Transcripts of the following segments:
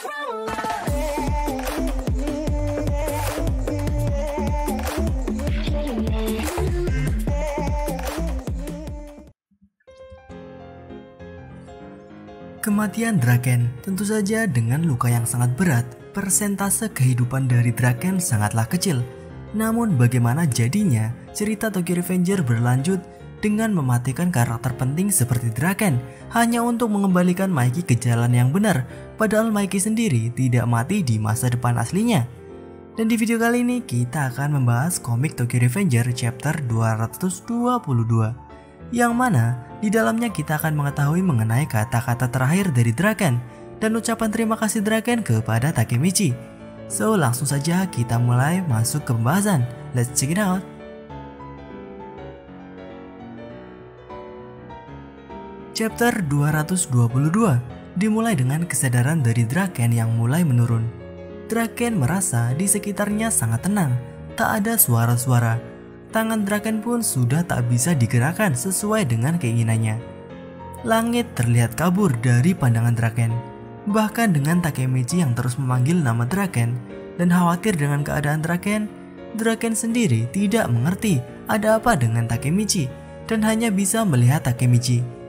Kematian Draken tentu saja dengan luka yang sangat berat, persentase kehidupan dari Draken sangatlah kecil. Namun bagaimana jadinya cerita Tokyo Revenger berlanjut dengan mematikan karakter penting seperti Draken hanya untuk mengembalikan Mikey ke jalan yang benar, padahal Mikey sendiri tidak mati di masa depan aslinya. Dan di video kali ini kita akan membahas komik Tokyo Revenger chapter 222. Yang mana di dalamnya kita akan mengetahui mengenai kata-kata terakhir dari Draken dan ucapan terima kasih Draken kepada Takemichi. So langsung saja kita mulai masuk ke pembahasan. Let's check it out. Chapter 222 dimulai dengan kesadaran dari Draken yang mulai menurun. Draken merasa di sekitarnya sangat tenang, tak ada suara-suara. Tangan Draken pun sudah tak bisa digerakkan sesuai dengan keinginannya. Langit terlihat kabur dari pandangan Draken. Bahkan dengan Takemichi yang terus memanggil nama Draken dan khawatir dengan keadaan Draken, Draken sendiri tidak mengerti ada apa dengan Takemichi dan hanya bisa melihat Takemichi.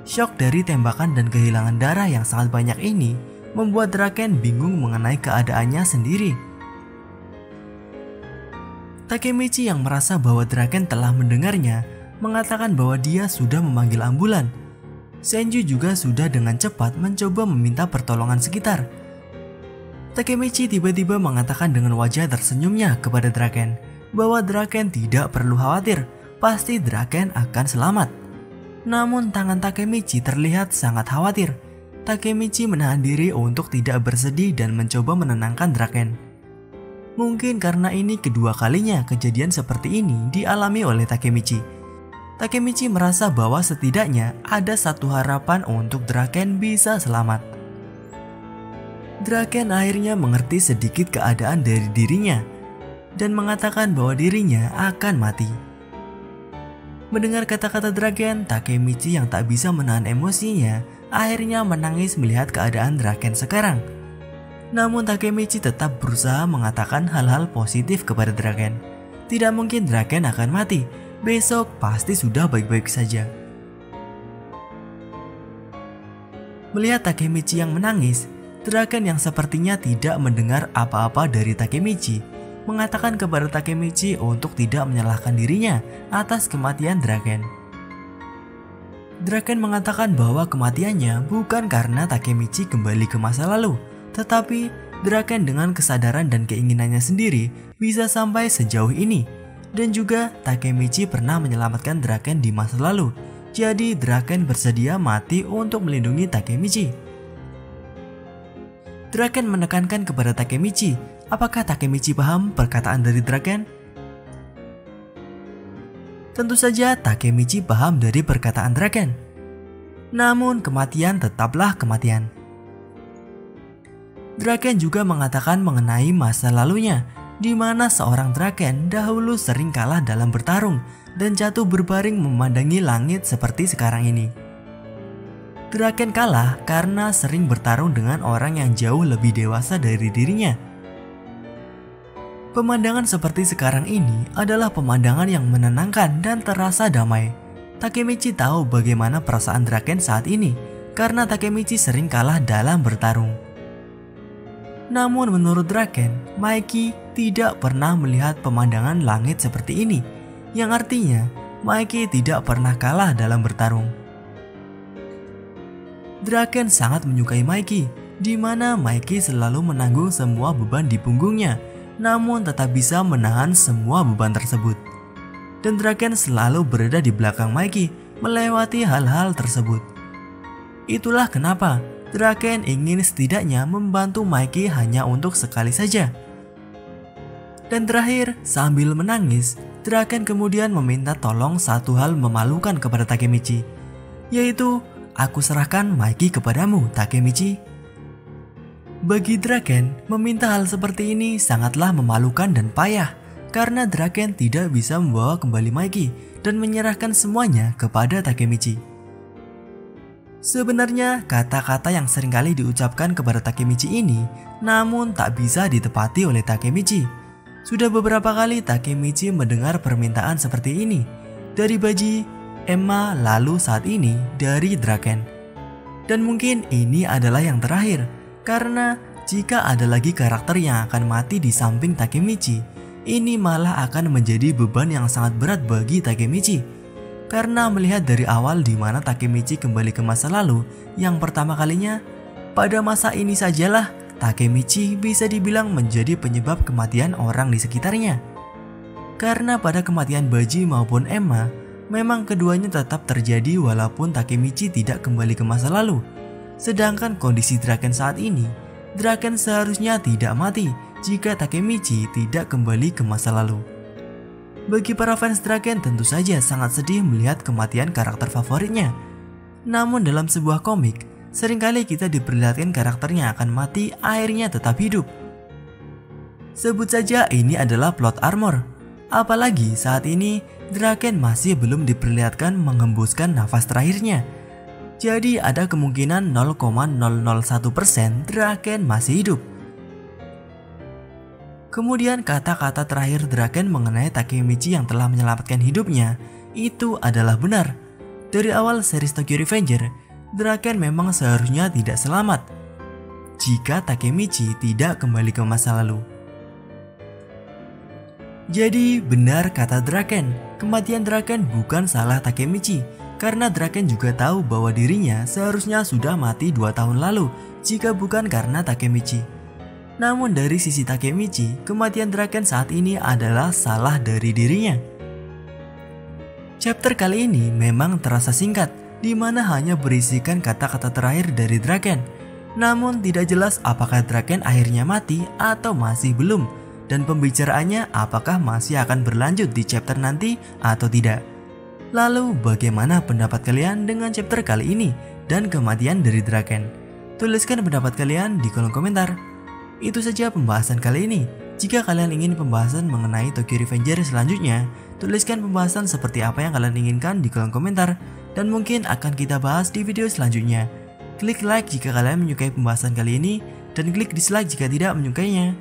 Shock dari tembakan dan kehilangan darah yang sangat banyak ini membuat Draken bingung mengenai keadaannya sendiri. Takemichi yang merasa bahwa Draken telah mendengarnya mengatakan bahwa dia sudah memanggil ambulan. Senju juga sudah dengan cepat mencoba meminta pertolongan sekitar. Takemichi tiba-tiba mengatakan dengan wajah tersenyumnya kepada Draken bahwa Draken tidak perlu khawatir, pasti Draken akan selamat. Namun tangan Takemichi terlihat sangat khawatir. Takemichi menahan diri untuk tidak bersedih dan mencoba menenangkan Draken. Mungkin karena ini kedua kalinya kejadian seperti ini dialami oleh Takemichi. Takemichi merasa bahwa setidaknya ada satu harapan untuk Draken bisa selamat. Draken akhirnya mengerti sedikit keadaan dari dirinya dan mengatakan bahwa dirinya akan mati. Mendengar kata-kata Draken, Takemichi yang tak bisa menahan emosinya akhirnya menangis melihat keadaan Draken sekarang. Namun Takemichi tetap berusaha mengatakan hal-hal positif kepada Draken. Tidak mungkin Draken akan mati, besok pasti sudah baik-baik saja. Melihat Takemichi yang menangis, Draken yang sepertinya tidak mendengar apa-apa dari Takemichi mengatakan kepada Takemichi untuk tidak menyalahkan dirinya atas kematian Draken. Draken mengatakan bahwa kematiannya bukan karena Takemichi kembali ke masa lalu, tetapi Draken dengan kesadaran dan keinginannya sendiri bisa sampai sejauh ini. Dan juga Takemichi pernah menyelamatkan Draken di masa lalu. Jadi Draken bersedia mati untuk melindungi Takemichi. Draken menekankan kepada Takemichi, apakah Takemichi paham perkataan dari Draken? Tentu saja Takemichi paham dari perkataan Draken. Namun kematian tetaplah kematian. Draken juga mengatakan mengenai masa lalunya, di mana seorang Draken dahulu sering kalah dalam bertarung dan jatuh berbaring memandangi langit seperti sekarang ini. Draken kalah karena sering bertarung dengan orang yang jauh lebih dewasa dari dirinya. Pemandangan seperti sekarang ini adalah pemandangan yang menenangkan dan terasa damai. Takemichi tahu bagaimana perasaan Draken saat ini, karena Takemichi sering kalah dalam bertarung. Namun menurut Draken, Mikey tidak pernah melihat pemandangan langit seperti ini, yang artinya Mikey tidak pernah kalah dalam bertarung. Draken sangat menyukai Mikey, di mana Mikey selalu menanggung semua beban di punggungnya, namun tetap bisa menahan semua beban tersebut. Dan Draken selalu berada di belakang Mikey, melewati hal-hal tersebut. Itulah kenapa Draken ingin setidaknya membantu Mikey hanya untuk sekali saja. Dan terakhir, sambil menangis, Draken kemudian meminta tolong satu hal memalukan kepada Takemichi, yaitu, aku serahkan Mikey kepadamu, Takemichi. Bagi Draken, meminta hal seperti ini sangatlah memalukan dan payah, karena Draken tidak bisa membawa kembali Mikey dan menyerahkan semuanya kepada Takemichi. Sebenarnya kata-kata yang seringkali diucapkan kepada Takemichi ini namun tak bisa ditepati oleh Takemichi. Sudah beberapa kali Takemichi mendengar permintaan seperti ini dari Baji, Emma, lalu saat ini dari Draken. Dan mungkin ini adalah yang terakhir, karena jika ada lagi karakter yang akan mati di samping Takemichi, ini malah akan menjadi beban yang sangat berat bagi Takemichi. Karena melihat dari awal di mana Takemichi kembali ke masa lalu yang pertama kalinya, pada masa ini sajalah Takemichi bisa dibilang menjadi penyebab kematian orang di sekitarnya. Karena pada kematian Baji maupun Emma, memang keduanya tetap terjadi walaupun Takemichi tidak kembali ke masa lalu. Sedangkan kondisi Draken saat ini, Draken seharusnya tidak mati jika Takemichi tidak kembali ke masa lalu. Bagi para fans Draken tentu saja sangat sedih melihat kematian karakter favoritnya. Namun dalam sebuah komik, seringkali kita diperlihatkan karakternya akan mati akhirnya tetap hidup. Sebut saja ini adalah plot armor. Apalagi saat ini Draken masih belum diperlihatkan menghembuskan nafas terakhirnya. Jadi ada kemungkinan 0,001% Draken masih hidup. Kemudian kata-kata terakhir Draken mengenai Takemichi yang telah menyelamatkan hidupnya itu adalah benar. Dari awal series Tokyo Revenger, Draken memang seharusnya tidak selamat jika Takemichi tidak kembali ke masa lalu. Jadi benar kata Draken, kematian Draken bukan salah Takemichi, karena Draken juga tahu bahwa dirinya seharusnya sudah mati 2 tahun lalu jika bukan karena Takemichi. Namun dari sisi Takemichi, kematian Draken saat ini adalah salah dari dirinya. Chapter kali ini memang terasa singkat, di mana hanya berisikan kata-kata terakhir dari Draken. Namun tidak jelas apakah Draken akhirnya mati atau masih belum, dan pembicaraannya apakah masih akan berlanjut di chapter nanti atau tidak. Lalu bagaimana pendapat kalian dengan chapter kali ini dan kematian dari Draken? Tuliskan pendapat kalian di kolom komentar. Itu saja pembahasan kali ini. Jika kalian ingin pembahasan mengenai Tokyo Revenger selanjutnya, tuliskan pembahasan seperti apa yang kalian inginkan di kolom komentar, dan mungkin akan kita bahas di video selanjutnya. Klik like jika kalian menyukai pembahasan kali ini, dan klik dislike jika tidak menyukainya.